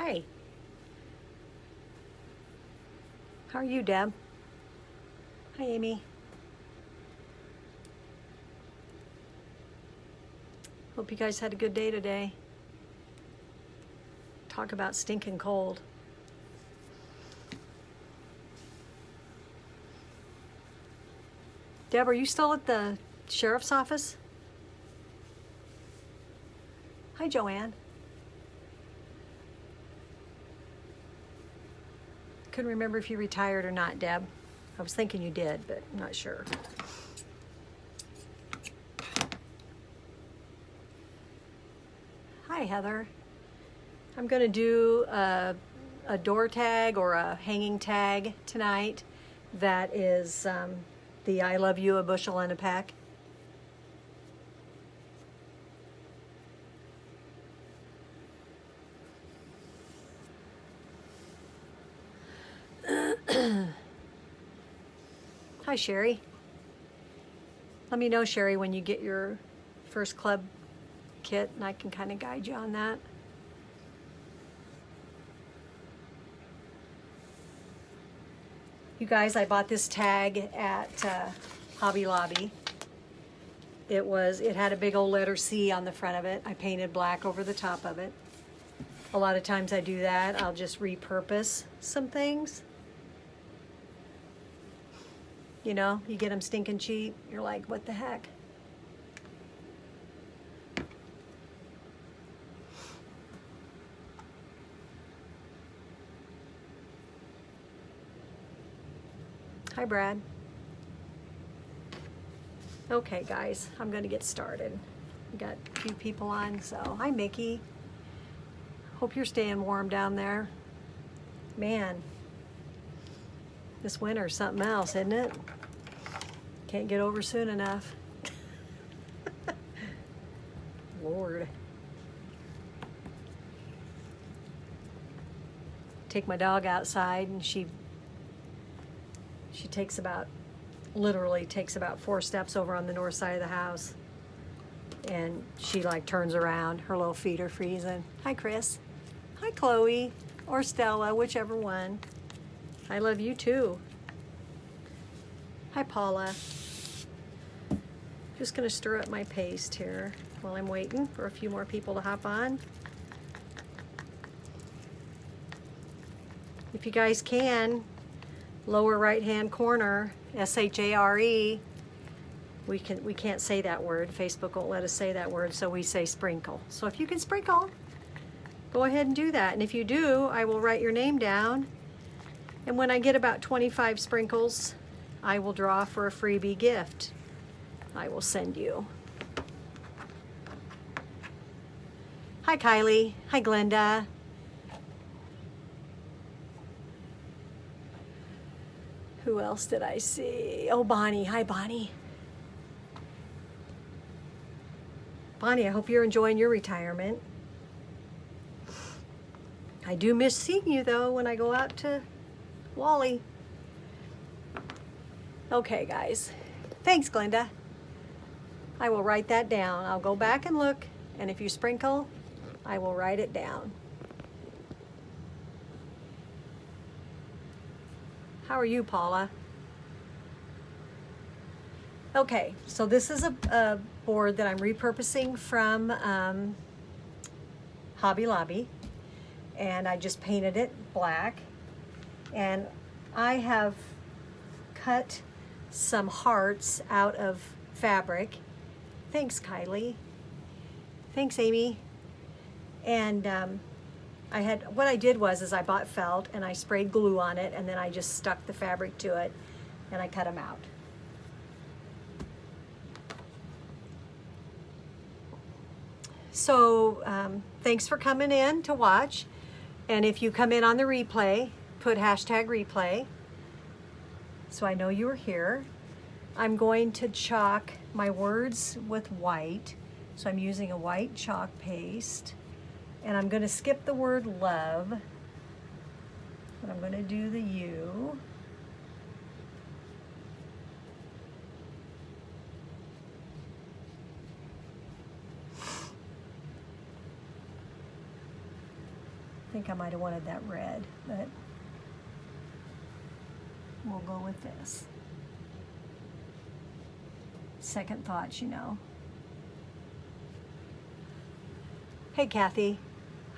Hi. How are you, Deb? Hi, Amy. Hope you guys had a good day today. Talk about stinking cold. Deb, are you still at the sheriff's office? Hi, Joanne. Couldn't remember if you retired or not, Deb. I was thinking you did, but I'm not sure. Hi, Heather. I'm going to do a door tag or a hanging tag tonight that is the I love you, a bushel and a peck. Hi, Sherry. Let me know, Sherry, when you get your first club kit, and I can kind of guide you on that. You guys, I bought this tag at Hobby Lobby. It had a big old letter C on the front of it. I painted black over the top of it. A lot of times I do that. I'll just repurpose some things. You know, you get them stinking cheap. You're like, what the heck? Hi, Brad. Okay, guys, I'm going to get started. We got a few people on, so hi, Mickey. Hope you're staying warm down there. Man, this winter's something else, isn't it? Can't get over soon enough. Lord. Take my dog outside, and she literally takes about 4 steps over on the north side of the house, and she like turns around. Her little feet are freezing. Hi, Chris. Hi, Chloe or Stella, whichever one. I love you too. Hi, Paula. Just gonna stir up my paste here while I'm waiting for a few more people to hop on. If you guys can, lower right hand corner, S-H-A-R-E. We can't say that word. Facebook won't let us say that word, so we say sprinkle. So if you can sprinkle, go ahead and do that. And if you do, I will write your name down. And when I get about 25 sprinkles, I will draw for a freebie gift I will send you. Hi, Kylie. Hi, Glenda. Who else did I see? Oh, Bonnie. Hi, Bonnie. Bonnie, I hope you're enjoying your retirement. I do miss seeing you, though, when I go out to Wally. Okay, guys. Thanks, Glenda. I will write that down. I'll go back and look, and if you sprinkle, I will write it down. How are you, Paula? Okay, so this is a board that I'm repurposing from Hobby Lobby, and I just painted it black, and I have cut some hearts out of fabric. Thanks, Kylie. Thanks, Amy. And what I did was I bought felt and I sprayed glue on it, and then I just stuck the fabric to it and I cut them out. So thanks for coming in to watch. And if you come in on the replay, put #replay so I know you were here. I'm going to chalk my words with white. So I'm using a white chalk paste. And I'm going to skip the word love. But I'm going to do the U. think I might have wanted that red, but we'll go with this. Second thoughts, you know. Hey, Kathy.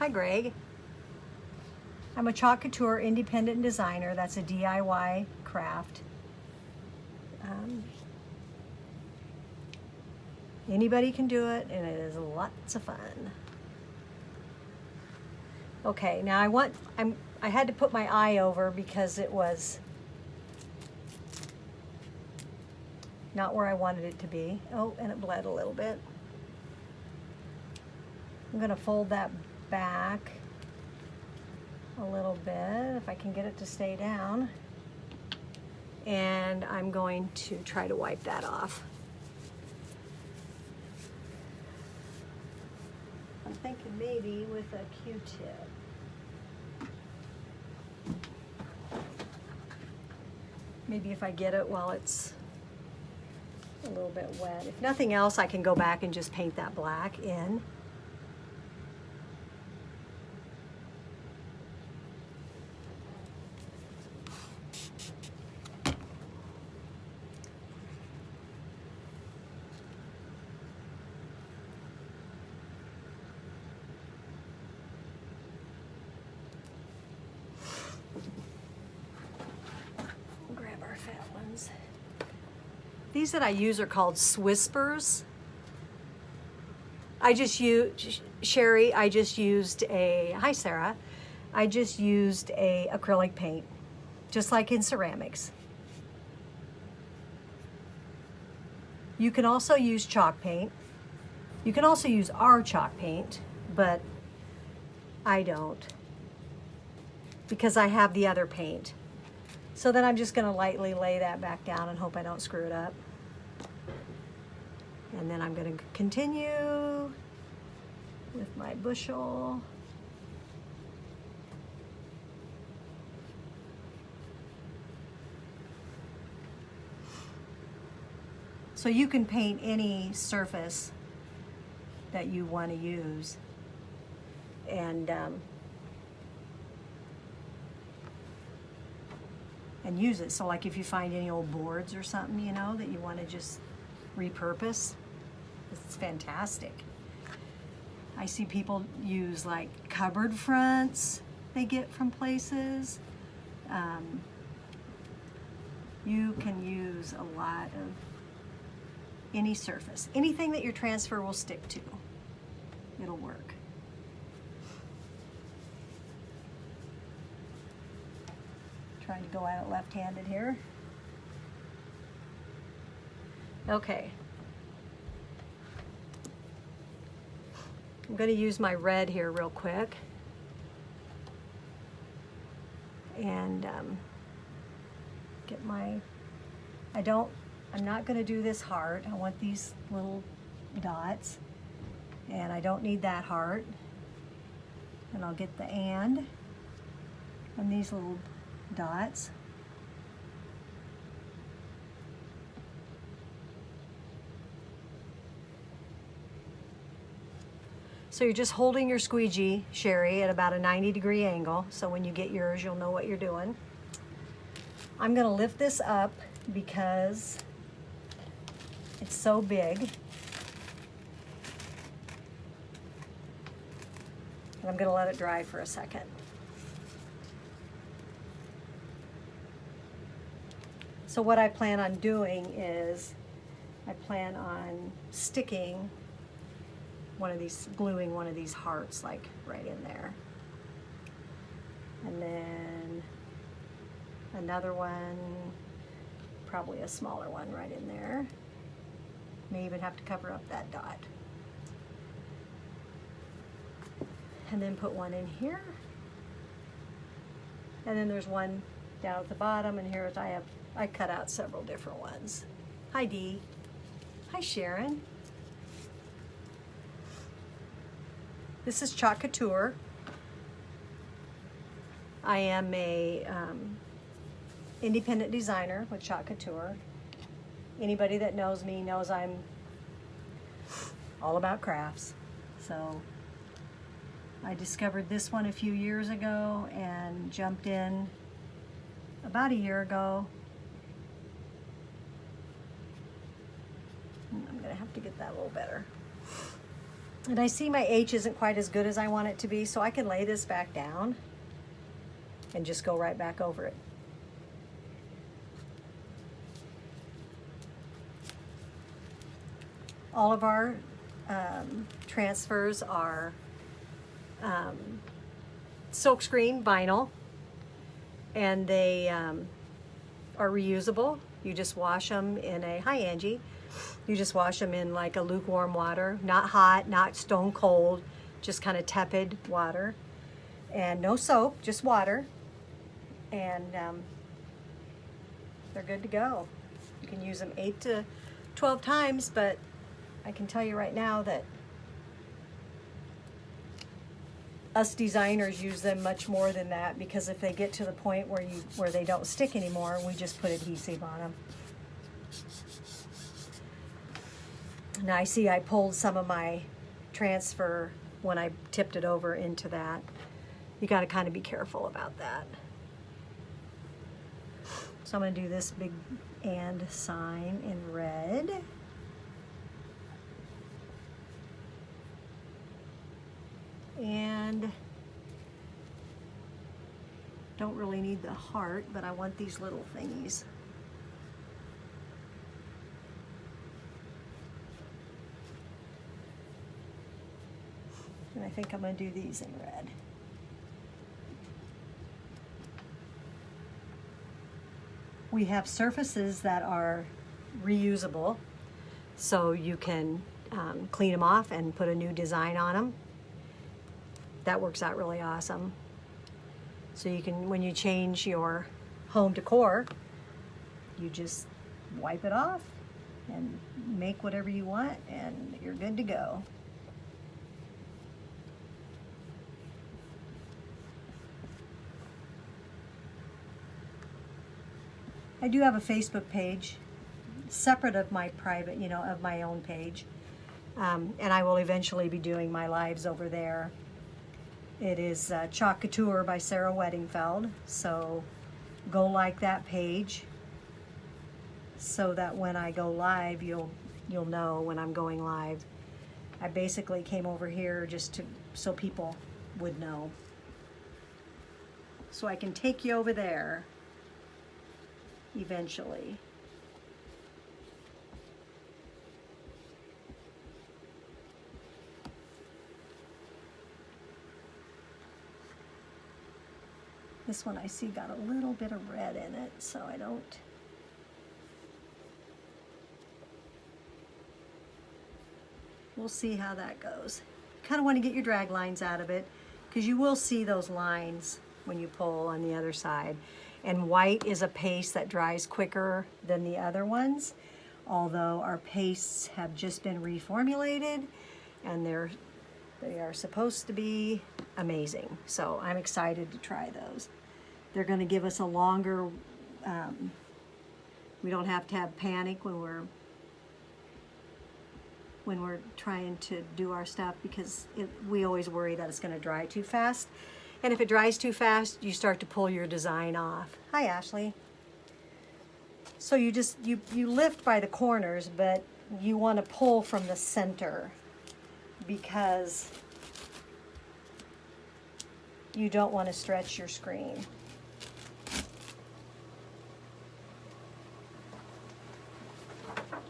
Hi, Greg. I'm a Chalk Couture independent designer. That's a DIY craft. Anybody can do it, and it is lots of fun. Okay, now I had to put my eye over because it was not where I wanted it to be. Oh, and it bled a little bit. I'm gonna fold that back a little bit if I can get it to stay down. And I'm going to try to wipe that off. I'm thinking maybe with a Q-tip. Maybe if I get it while it's a little bit wet. If nothing else, I can go back and just paint that black in. Grab our fat ones. These that I use are called Swispers. I just used, Sherry, I just used a, hi Sarah, I just used a acrylic paint, just like in ceramics. You can also use chalk paint. You can also use our chalk paint, but I don't because I have the other paint. So then I'm just gonna lightly lay that back down and hope I don't screw it up. And then I'm gonna continue with my bushel. So you can paint any surface that you want to use. And use it. So like if you find any old boards or something, you know, that you want to just repurpose, it's fantastic. I see people use like cupboard fronts they get from places. You can use a lot of any surface. Anything that your transfer will stick to, it'll work. Trying to go at it left-handed here. Okay. I'm going to use my red here real quick. And get my, I'm not going to do this heart. I want these little dots. And I don't need that heart. And I'll get the and these little dots. So you're just holding your squeegee, Sherry, at about a 90-degree angle. So when you get yours, you'll know what you're doing. I'm going to lift this up because it's so big. And I'm going to let it dry for a second. So what I plan on doing is I plan on sticking one of these, gluing one of these hearts like right in there. And then another one, probably a smaller one right in there. May even have to cover up that dot. And then put one in here. And then there's one down at the bottom, and here I cut out several different ones. Hi Dee. Hi Sharon. This is Chalk Couture. I am a independent designer with Chalk Couture. Anybody that knows me knows I'm all about crafts. So I discovered this one a few years ago and jumped in about a year ago. I'm gonna have to get that a little better. And I see my H isn't quite as good as I want it to be, so I can lay this back down and just go right back over it. All of our transfers are silkscreen vinyl, and they are reusable. You just wash them in a, hi Angie, you just wash them in like a lukewarm water, not hot, not stone cold, just kind of tepid water, and no soap, just water, and they're good to go. You can use them 8 to 12 times, but I can tell you right now that us designers use them much more than that, because if they get to the point where they don't stick anymore, we just put adhesive on them. Now I see I pulled some of my transfer when I tipped it over into that. You got to kind of be careful about that. So I'm going to do this big and sign in red. And don't really need the heart, but I want these little thingies. And I think I'm going to do these in red. We have surfaces that are reusable, so you can clean them off and put a new design on them. That works out really awesome. So you can, when you change your home decor, you just wipe it off and make whatever you want, and you're good to go. I do have a Facebook page, separate of my private, of my own page. And I will eventually be doing my lives over there. It is Chalk Couture by Sarah Weddingfeld. So go like that page so that when I go live, you'll know when I'm going live. I basically came over here just so people would know. So I can take you over there eventually. This one I see got a little bit of red in it, so I don't. We'll see how that goes. Kind of want to get your drag lines out of it, because you will see those lines when you pull on the other side. And white is a paste that dries quicker than the other ones, although our pastes have just been reformulated, and they are supposed to be amazing. So I'm excited to try those. They're going to give us a longer, we don't have to have panic when we're trying to do our stuff, because we always worry that it's going to dry too fast. And if it dries too fast, you start to pull your design off. Hi, Ashley. So you lift by the corners, but you want to pull from the center, because you don't want to stretch your screen.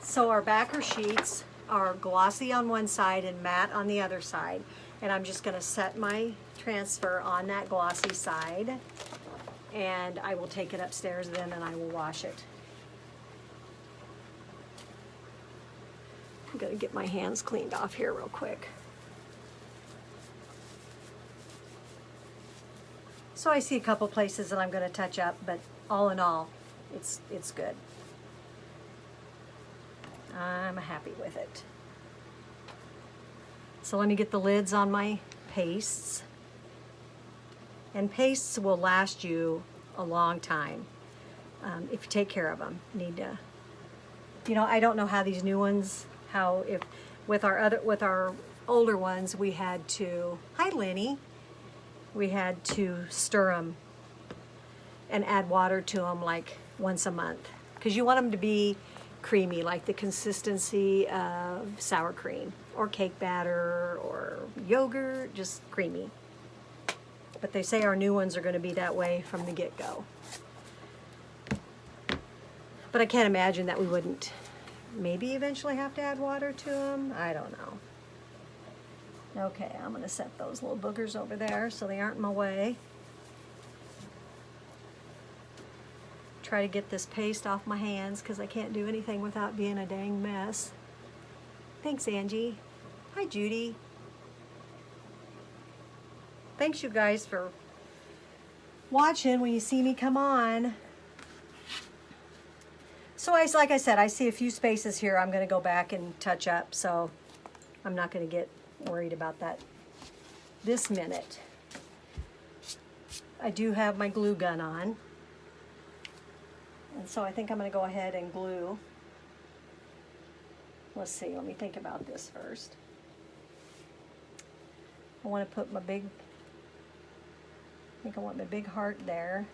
So our backer sheets are glossy on one side and matte on the other side. And I'm just going to set my transfer on that glossy side, and I will take it upstairs then and I will wash it. I'm going to get my hands cleaned off here real quick. So I see a couple places that I'm going to touch up, but all in all, it's good. I'm happy with it. So let me get the lids on my pastes. And pastes will last you a long time if you take care of them. Need to, I don't know how these new ones, with our older ones, we had to, hi Lenny, we had to stir them and add water to them like once a month, because you want them to be creamy, like the consistency of sour cream or cake batter or yogurt, just creamy. But they say our new ones are going to be that way from the get-go. But I can't imagine that we wouldn't maybe eventually have to add water to them. I don't know. Okay, I'm going to set those little boogers over there so they aren't in my way. Try to get this paste off my hands because I can't do anything without being a dang mess. Thanks, Angie. Hi, Judy. Thanks, you guys, for watching when you see me come on. So like I said, I see a few spaces here I'm going to go back and touch up, so I'm not going to get worried about that this minute. I do have my glue gun on, and so I think I'm going to go ahead and glue. Let's see, let me think about this first. I want to put my big, I think I want my big heart there.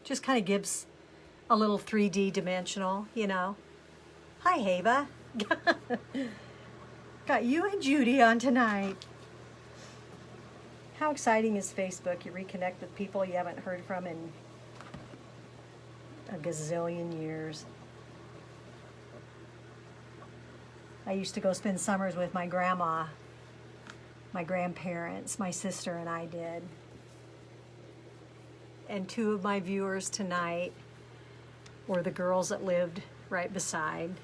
Just kind of gives a little 3D dimensional, you know. Hi, Hava. Got you and Judy on tonight. How exciting is Facebook? You reconnect with people you haven't heard from in a gazillion years. I used to go spend summers with my grandma, my grandparents, my sister and I did. And two of my viewers tonight were the girls that lived right beside.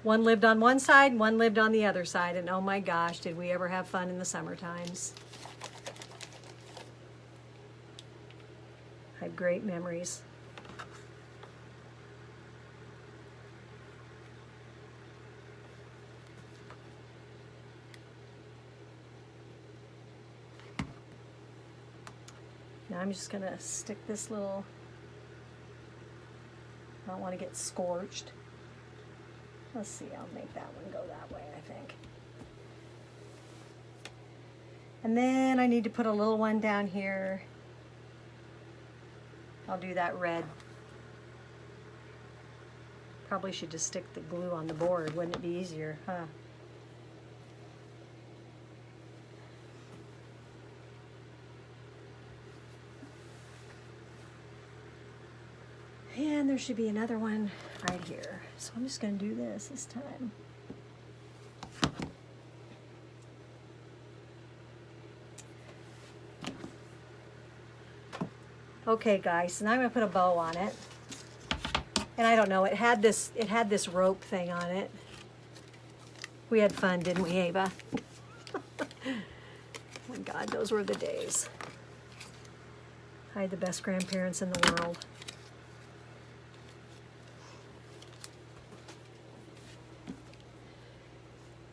One lived on one side, one lived on the other side, and oh my gosh, did we ever have fun in the summer times. I have great memories. Now I'm just gonna stick this little, I don't want to get scorched. Let's see, I'll make that one go that way, I think. And then I need to put a little one down here. I'll do that red. Probably should just stick the glue on the board, wouldn't it be easier, huh? And there should be another one right here. So I'm just going to do this time. Okay, guys, so now I'm going to put a bow on it. And I don't know, it had this rope thing on it. We had fun, didn't we, Ava? Oh my God, those were the days. I had the best grandparents in the world.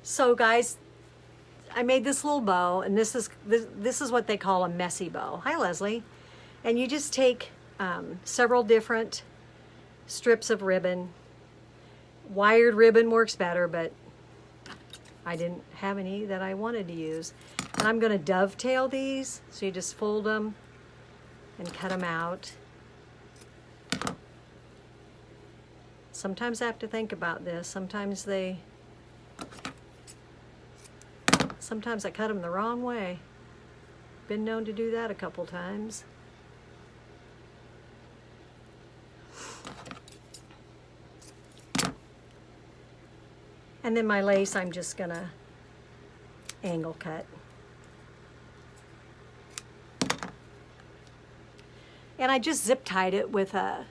So guys, I made this little bow, and this is what they call a messy bow. Hi, Leslie. And you just take several different strips of ribbon. Wired ribbon works better, but I didn't have any that I wanted to use. And I'm going to dovetail these, so you just fold them and cut them out. Sometimes I have to think about this. Sometimes I cut them the wrong way. Been known to do that a couple times. And then my lace, I'm just gonna angle cut. And I just zip tied it with a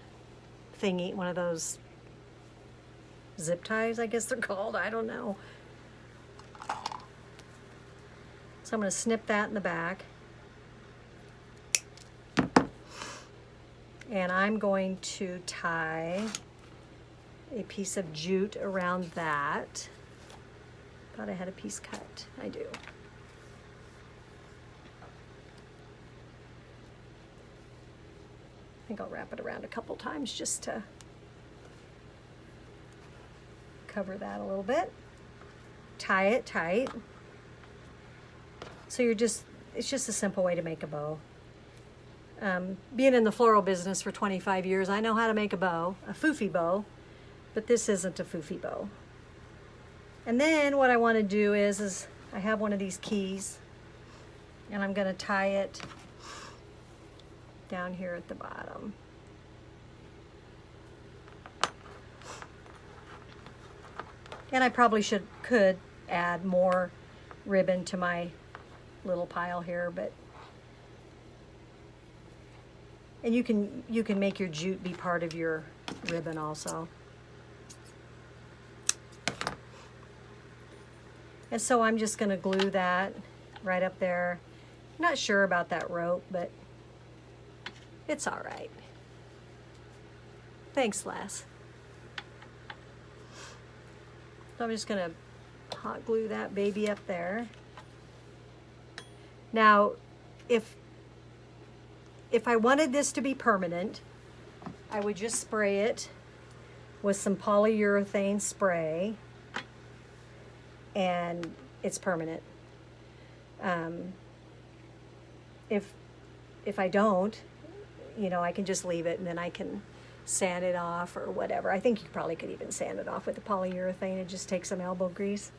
thingy, one of those zip ties, I guess they're called, I don't know. So I'm going to snip that in the back. And I'm going to tie a piece of jute around that. Thought I had a piece cut. I do. I think I'll wrap it around a couple times just to cover that a little bit. Tie it tight. So it's just a simple way to make a bow. Being in the floral business for 25 years, I know how to make a bow, a foofy bow, but this isn't a foofy bow. And then what I want to do is I have one of these keys, and I'm going to tie it down here at the bottom. And I probably could add more ribbon to my little pile here, but and you can make your jute be part of your ribbon also. And so I'm just going to glue that right up there. I'm not sure about that rope, but it's all right. Thanks, Les. So I'm just going to hot glue that baby up there. Now, if I wanted this to be permanent, I would just spray it with some polyurethane spray, and it's permanent. If I don't, I can just leave it, and then I can sand it off or whatever. I think you probably could even sand it off with the polyurethane and just take some elbow grease.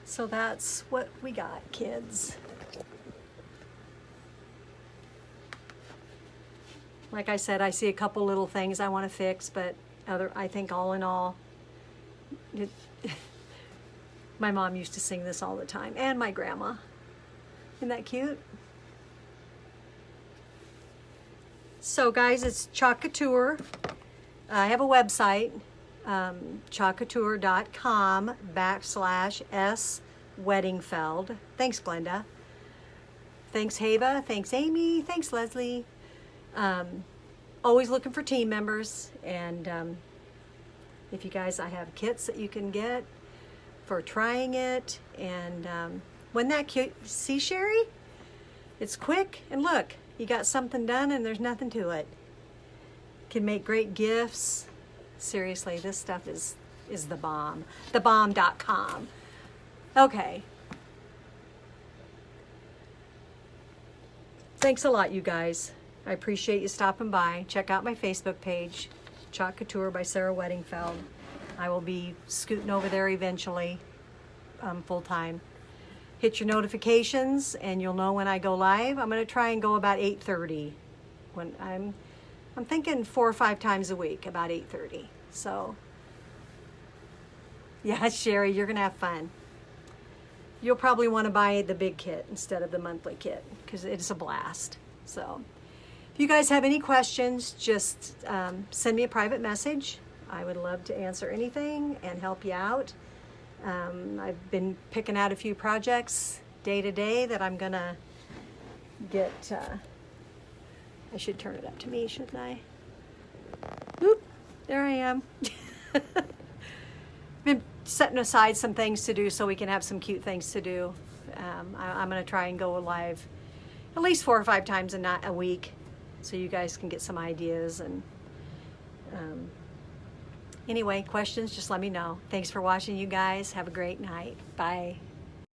So that's what we got, kids. Like I said, I see a couple little things I want to fix, but I think all in all, my mom used to sing this all the time, and my grandma. Isn't that cute? So guys, it's Chalk Couture. I have a website, chalkcouture.com/S Weddingfeld. Thanks, Glenda. Thanks, Hava. Thanks, Amy. Thanks, Leslie. Always looking for team members, and if you guys, I have kits that you can get for trying it, and wasn't that cute? See, Sherry? It's quick, and look, you got something done, and there's nothing to it. Can make great gifts. Seriously, this stuff is the bomb. Thebomb.com. Okay. Thanks a lot, you guys. I appreciate you stopping by. Check out my Facebook page, Chalk Couture by Sarah Weddingfeld. I will be scooting over there eventually, full time. Hit your notifications, and you'll know when I go live. I'm going to try and go about 8:30. When I'm thinking 4 or 5 times a week, about 8:30. So, yeah, Sherry, you're going to have fun. You'll probably want to buy the big kit instead of the monthly kit because it's a blast. So, if you guys have any questions, just send me a private message. I would love to answer anything and help you out. I've been picking out a few projects day to day that I'm going to get. I should turn it up to me, shouldn't I? Whoop, there I am. Been setting aside some things to do so we can have some cute things to do. I'm going to try and go live at least 4 or 5 times a week so you guys can get some ideas. And anyway, questions, just let me know. Thanks for watching, you guys. Have a great night. Bye.